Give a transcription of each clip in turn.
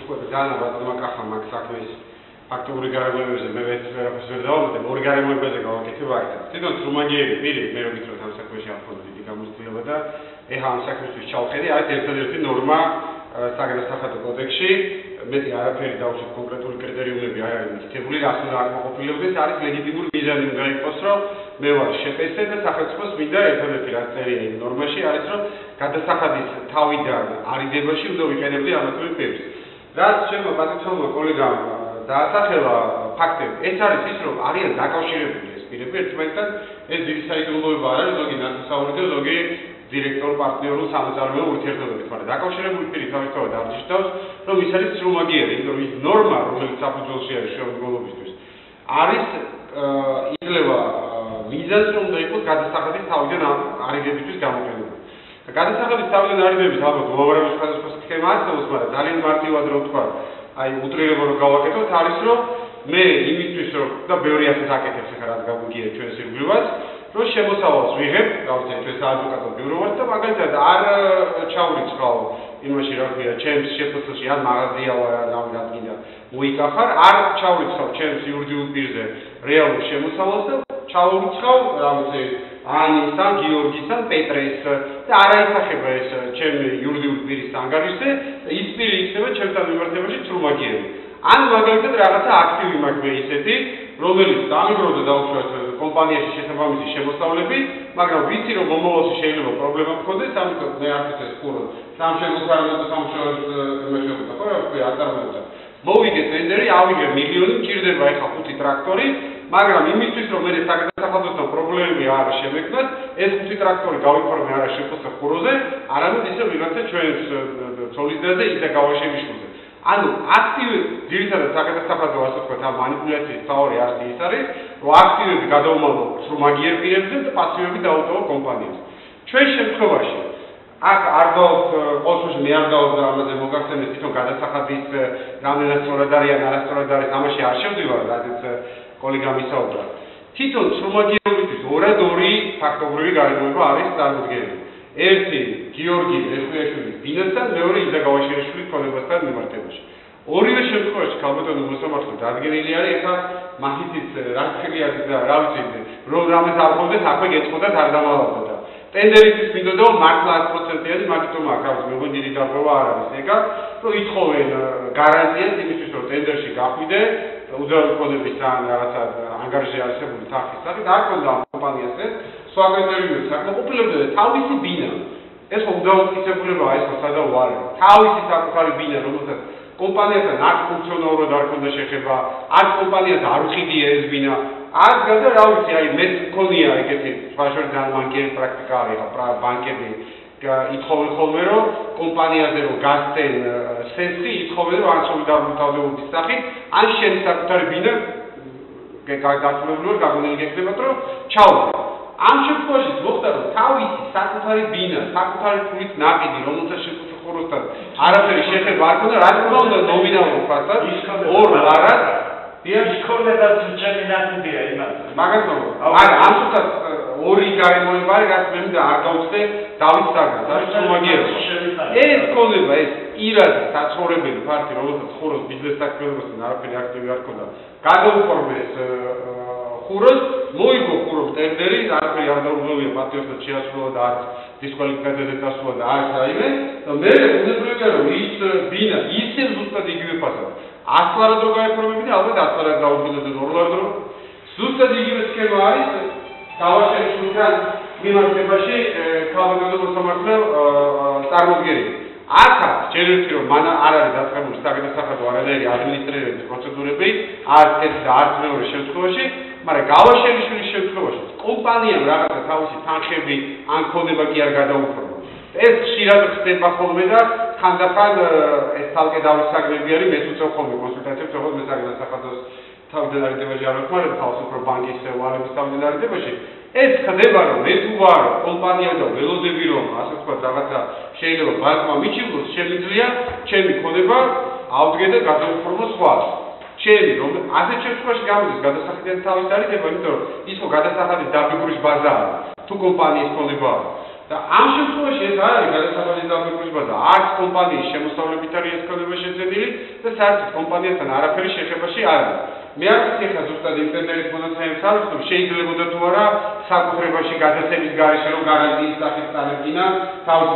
უკვე ძალიან ბატონმა კახამ მაგ საქმეს ფაქტური გარემოებებზე მე ვერაფერს ვერ დავამატებ, ორი გარემოებაზე გავაკეთებ აქეთ. თვითონ სრუმაგიერი პირი მე რო გითხრათ ამ საქმეში არ ხონდა დიდი გამოცდილება და ეხა ამ საქმისთვის ჩავხედე, არის ერთადერთი ნორმა საგადასახადო კოდექსში, მეტი არაფერი დავუშვით კონკრეტული კრიტერიუმები არ არის მითითებული, რას უნდა აკმაყოფილებდეს, არის ლეგიტიმური მიზანი უნდა იყოს, რომ მე ვარ შეპესე და სახელმწიფოს მინდა ერთადერთი რაც წერია იმ ნორმაში არის, რომ გადასახადის თავიდან არიდებაში უნდა ვიყენებდე ამათვე პირს. რაც ჩემო პატივცემულმა კოლეგამ დაასახელა ფაქტები, ეს არის ის, რომ არიან დაკავშირებული ეს პირები ერთმანეთთან, ეს დიდი საიდუმლოება არ არის, ზოგი ნაცნობი და ზოგი დირექტორ პარტნიორულ სამწარმოო ურთიერთობებით, მაგრამ დაკავშირებული პირი თავისთავად არჩევს, რომ ის არის სრუმაგიერი, იმიტომ რომ ის ნორმა, რომელიც საფუძველში არის შემდგომლობისთვის, არის იძლევა მიზანს, რომ უნდა იყოს გადასახადის თავიდან არიდებისთვის გამოყენება. გადასახადის თავიდან არიდების ალბათ უამრავი სხვადასხვა სქემა არსებობს, მაგრამ ძალიან მარტივად რომ ვთქვა, აი უტრირება რომ გავაკეთოთ, არის რომ მე იმისთვის რომ და ბევრი ასეთ აკეთებს ახლა რაც გაგვიგია ჩვენს ირგვლივაც, რომ შემოსავალს ვიღებ, გავიცეთ ჩვენ საადვოკატო ბიურო ვართ და მაგალითად არ ჩავრიცხავ იმაში რა ქვია, ჩემს შეფასებაში ან მაღაზია ვარ ან რადგინდა მოიკახარ, არ ჩავრიცხავ ჩემს იურიდიულ პირზე რეალურ შემოსავალს და ჩავრიცხავ რაღაცე ანისთან, გიორგისთან, პეტრეს და არ აისახება ეს ჩემი იურიდიული პირის ანგარიშზე და ის პირი იქნება ჩემთან მიმართებაში სრუმაგიერი. ან მაგალითად რაღაცა აქტივი მაქვს მე ისეთი, რომელიც დამიგროვდა დაუშვათ კომპანიაში შესაბამისი შემოსავლები, მაგრამ ვიცი რომ მომავალში შეიძლება პრობლემა მქონდეს, ამიტომ მე არ ვიცი ხურო სამშენებლო და სამშენებლო იმაშობდა, ხო რა ქვია, აწარმოებდა. მოვიგე ტენდერი, ავიგე მილიონი, მჭირდება ეხა 5 ტრაქტორი, მაგრამ იმისთვის რომ მე საგადასახადოსთან პრობლემები არ შემექმნას, ეს 5 ტრაქტორი გავიფორმე არა შეფასა ხუროზე, არამედ ისე ვიღაცა ჩვენს ცოლისდაზე ისა გავაშენიშულზე. ანუ აქტივი ძირითადად საგადასახადო ასე ვთქვათ, ამ მანიპულაციის თავი არის ის არის, რომ აქტივები გადაუმალო სრუმაგიერ პირებზე და პასივები დაუტოვო კომპანიას. ჩვენ შემთხვევაში აქ არ დავთ ყოველთვის მე არ დავთ ამაზე მოგახსენეთ თვითონ გადასახადის რამდენად სწორად არის ან არასწორად არის, ამაში არ შევდივარ, რადგან კოლეგამ ისაუბრა. თვითონ სრუმაგიერებისთვის ორად-ორი ფაქტობრივი გარემოება არის წარმოდგენილი. ერთი გიორგი ეხუიაშვილის ბინასთან, მეორე იზა გავაშენიშვილის ქონებასთან მიმართებაში. ორივე შემთხვევაში ქალბატონო მოსამართლე დადგენილი არის, ეხლა მაგითიც რაც ხელია და რა ვიცი, რომ რამეს არ ხონდეს, აქვე გეწყოდათ არ დამალავდა. ტენდერისთვის მინდოდა მართლა 100%-იანი მაგითო მაგას მეგონი დიდი დარღვევა არ არის ეგა, რომ ითხოვენ გარანტიას იმისთვის, რომ ტენდერში გახვიდე, უძრავი ქონების ან რაღაცა ანგარიში არსებული თანხის სახით არ ქონდა კომპანიას ეს სხვა კრიტერიუმებს აკმაყოფილებდა და თავისი ბინა. ეს უდაუკისებულებაა ეს სადავო არ არის. თავისი საკუთარი ბინა, რომელსაც კომპანიასთან არ ფუნქციონალურად არ ქონდა შეხება, არც კომპანიას არ უხიდია ეს ბინა. არ გადა რა ვიცი, აი მე მქონია ეგეთი სხვაშორის ძალიან ბანკიერი პრაქტიკა არის, ბანკები ითხოვენ ხოლმე რომ კომპანიაზე რომ გასცენ სესხი, ითხოვენ რომ ან სოლიდარული თავდაუხის სახით, ან შენი საკუთარი ბინა გასულებული ვარ გაგონილი გეკნებათ რომ ჩავდე. ამ შემთხვევაში მოხდა რომ თავისი საკუთარი ბინა, საკუთარი ფულით ნაყიდი, რომელსაც შეფუთხროსთან არაფერი შეხება არ ქონდა, რა თქმა უნდა ნომინალურ ფასად, ორ ვარად ისქონდა და ჩემი ნაყიდია იმას. მაგათო. არა, ამ შეთას ორი გარემოება არის, რაც მე მინდა არ გავხსნე დავით საგანს, არის სრუმაგიერება. ეს ქონება, ეს პირადი საცხოვრებელი ფაქტი, რომელსაც ხუროს ბიზნეს საქმიანობასთან არაფერი აქტივი არ ქონდა, გადაუფორმეს ხუროს, მოიგო ხუროს ტენდერი, არაფერი არ დაუბრუნებია პატიოსთან შეასრულა და არც დისკვალიფიკაციაზე დასულა და არც რაიმე, და მე უნებრივია რომ ის ბინა ისე ზუსტად იგივე ფასად 100 ლარად რო გაეფორმებინა, ალბათ 100 ლარად დაუბრუნებდა 2 ლარად რო ზუსტად იგივე სქემა არის გავაშენებულთან მიმართებაში ქალბატონო მოსამართლე წარმოდგენილი. აქაც შეიძლება რომ მან არ არის დაწყებული საგადასახადო არანაირი ადმინისტრირების პროცედურები, არც ეს და არც მეორე შემთხვევაში, მაგრამ გავაშენებულის შემთხვევაში კომპანიამ რაღაცა თავისი თანხები ან ქონება კი არ გადაუფორმა. ეს ხშირად ხდება ხოლმე და ხანდახან ეს თალკე დავისაგრები არის, მეც უწევ ხოლმე კონსულტაციებს, როგორც მე საგადასახადოს თავიდან არიდებაში არ ვარ, თავისუფლ ბანკის ვალების თავიდან არიდებაში. ეს ხდება რომ მე თუ ვარ კომპანია და ველოდები რომ ასე ვთქვათ რაღაცა შეიძლება ბანკმა მიჩნდეს, შემიძლია ჩემი ქონება ავდგე და გადავუფორმო სხვა. ჩემი რომ ასეთ შემთხვევაში გამოდის გადასახადიდან თავის არიდება, იმიტომ რომ ის ხო გადასახადის დაბეგვრის ბაზაა თუ კომპანიის ქონებაა. და ამ შემთხვევაში ეს არ არის გადასახადის დაბეჭდვა და არც კომპანიის შემოსავლებით არის ეს ქონება შეძენილი და საერთოდ კომპანიასთან არაფერი შეხებაში არ არის. მე არ ვიცი ხა ზუსტად ინტერნეტის მონაცემებს არ ვსწრებ, შეიძლებოდა თუ არა საკუთრებაში გადაცემის გარეშე რომ გარანტიის სახით წარებინა თავის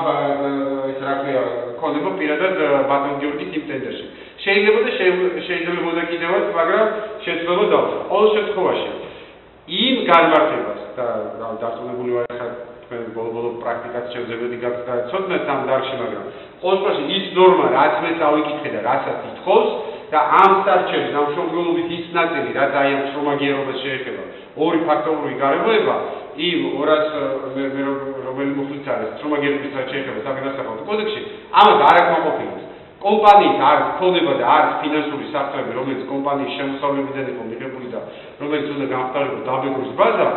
ეს რა ქვია ქონება პირადად ბატონ გიორგის იმ ტენდერში. შეიძლებოდა კიდევაც, მაგრამ შეცდომა დავსვა. ყოველ შემთხვევაში იმ განმარტებას და დარწმუნებული ვარ ხა თქვენ ბოლო პრაქტიკაც შევძლებოდი გაცნოთ ამ დარგში, მაგრამ ყოველ შემთხვევაში ის ნორმა, რაც მე წავიკითხე და რასაც ითხოვს და ამ სარჩელის ამ შემდგომლობის ის ნაწილი, რაც აი ამ შრომაგერობას შეეხება, ორი ფაქტორული გარემოება, იმ 200 რომელი მუხლით არის შრომაგერების რაც შეეხება საგადასახადო კოდექსში, ამას არ აკმაყოფილებს. კომპანიის არის ქონება და არის ფინანსური საფრთხები, რომელიც კომპანიის შემოსავლებიდან იყო მიღებული და რომელიც უნდა გამხდარიყო დაბეჭდვის ბაზა,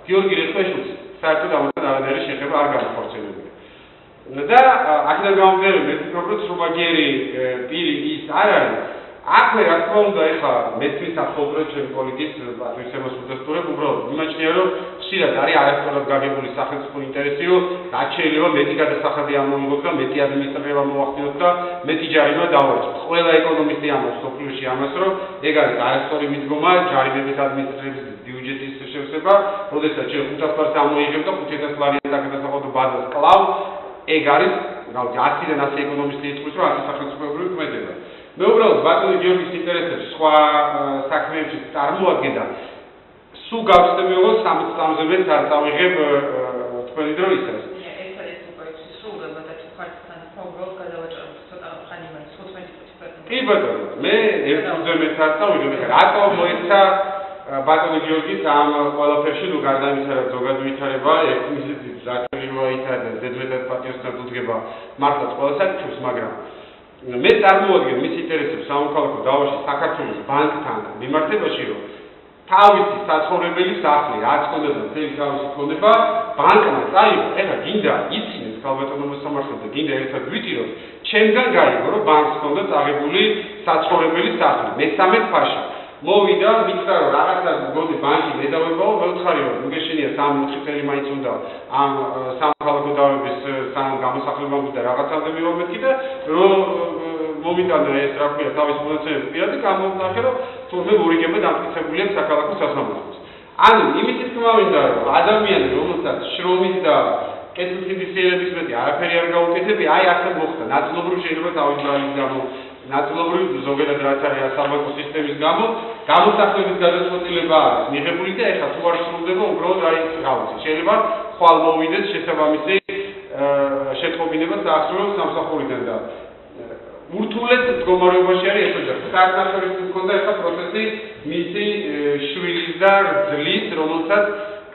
გიორგი რეთქვეშვილს საერთოდ ამასთან არანაირი შეხება არ განახორციელებია. და აქედან გამომდინარე, მე ვფიქრობ, რომ შრომაგერი პირი ის არ არის. აქვე რა თქმა უნდა, ეხლა მეცნის ახლობლად ჩემი კოლეგის პატრიცემას უდასტურებ, უბრალოდ იმაჩნია, რომ ხშირად არის არასწორად გაგებული სახელმწიფო ინტერესი, რომ რაც შეიძლება მეტი გადასახადი ამოვიღოთ და მეტი ადმინისტრირება მოვახდინოთ და მეტი ჯარიმა დავარჩიოთ. ყველა ეკონომისტი ამბობს სოფლიოში ამას, რომ ეგ არის არასწორი მიდგომა ჯარიმების ადმინისტრირების ბიუჯეტის შევსება, როდესაც შენ 500 ამოიღებ და 500 ლარიან გადასახადო ბაზას კლავ, ეგ არის, რავი, 100-დან 100 ეკონომისტი იტყვის, რომ 100 სახელმწიფოებრივი ქმედება. მე უბრალოდ ბატონი გიორგის ინტერესებს სხვა საქმეებში წარმოადგენდა. სულ გავხსნებიო 60 წამზე მეც არ წავიღებ თქვენი დრო ისეს. ეს არის უკვე სრულდება და თქვენთან ფოგოს გადავაჭრებთ ცოტა ხანი მას 15 წუთი პერტი. კი ბატონო, მე ერთ წუთზე მეც არ წავიღებ. რატო მოეცა ბატონი გიორგის ამ ყველაფერში ნუ გარდა იმისა, რომ ზოგადად ვითარება, ერთ მიზეზი ზაქერია ითარდა ზედმეტად პატიოსთან დუდგება მართლაც ყველა საკითხს, მაგრამ მე წარმოვადგენ მის ინტერესებს სამოქალაქო დავაში საქართველოს ბანკთან მიმართებაში, რომ თავისი საცხოვრებელი სახლი რაც კონდოდა მთელი თავისი ქონება ბანკმა წაიღო. ეხლა გინდა იცინეს ქალბატონო მოსამართლე და გინდა ერთად ვიტიროთ, ჩემგან გაიგო, რომ ბანკს ჰქონდა წაღებული საცხოვრებელი სახლი. მესამე ფაში მოვიდა, მითხრა, რომ რაღაცა გონი ბანკი მედავებაო, მეუთხარი რომ მიგეშენია 3-4 წელი მაინც უნდა ამ სამოქალაქო დავების გამოსახულებამდე და რაღაცამდე მივამეთქი და რომ მომიტანა ეს რა ქვია თავის მონაცემები პირადი გამონახე, რომ თურმე მორიგება დამტკიცებული აქვს საქალაქო სასამართლოს. ანუ იმითი თქმა მინდა, რომ ადამიანი რომელსაც შრომის და კეთილსინდისიერების მეტი არაფერი არ გაუკეთებია, აი ასე მოხდა. ნაწილობრივ შეიძლება თავის ბრალის გამო, ნაწილობრივ ზოგადად რაც არის საბანკო სისტემის გამო, გამოსახლების გადაწყვეტილება არის მიღებული და ეხლა თუ არ სრულდება, უბრალოდ აი რა ვიცი, შეიძლება ხვალ მოვიდეს შესაბამისი შეტყობინება საახსოვრო სამსახურიდან და ურთულეს მდგომარეობაში არის ეს ოჯახი. საერთაშორისო მქონდა ეხლა პროცესი მისი შვილის და რძლის, რომელსაც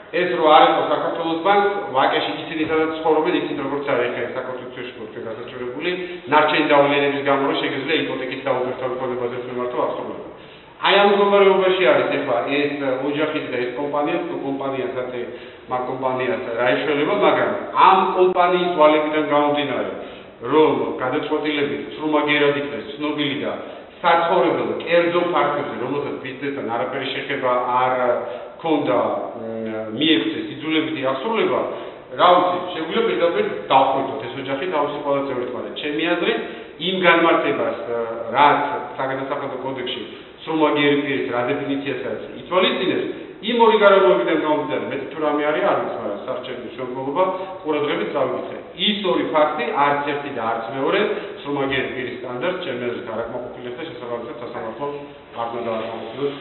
ეს რო არ იყო საქართველოს ბანკს, ვაკეში ისინი სადაც ცხოვრობენ, ისინი როგორც არის ეხლა საქართველოს შტატში გადაჭრებული, ნარჩენი დავლენების გამო რომ შეგიძლია იპოთეკის დაუფერთავი ქონებაზე მიმართო აღსრულება. აი ამ მდგომარეობაში არის ეხლა ეს ოჯახი და ეს კომპანიასაც მაგ კომპანიას რა ეშველება, მაგრამ ამ კომპანიის ვალებიდან გამომდინარე, რომ გადაწყვეტილებით სრომაგერად იქნეს ცნობილი და საცხოვრებელ კერძო ფაქტებზე, რომელსაც ბიზნესთან არაფერი შეხება არ ქონდა მიეღწეს იძულებითი აღსრულება, რა ვიცი, შეგვიძლია პირდაპირ დავხვიდოთ ეს ოჯახი თავისი ყველა წევრით, ჩემი აზრით, იმ განმარტებას, რაც საგადასახადო კოდექსში სრომაგერი პირის რა დეფინიციასაც ითვალისწინებს, იმ ორი გარემოებიდან გამომდინარე, მე თუ რამე არის არ ვიცი, მაგრამ სარჩელის შემდგომობა ყურადღებით წავიკითხე. ის ორი ფაქტი არც ერთი და არც მეორე სრომაგერი პირის სტანდარტს ჩემი აზრით არ აკმაყოფილებს და შესაბამისად სასამართლოს არ უნდა დააკმაყოფილოს.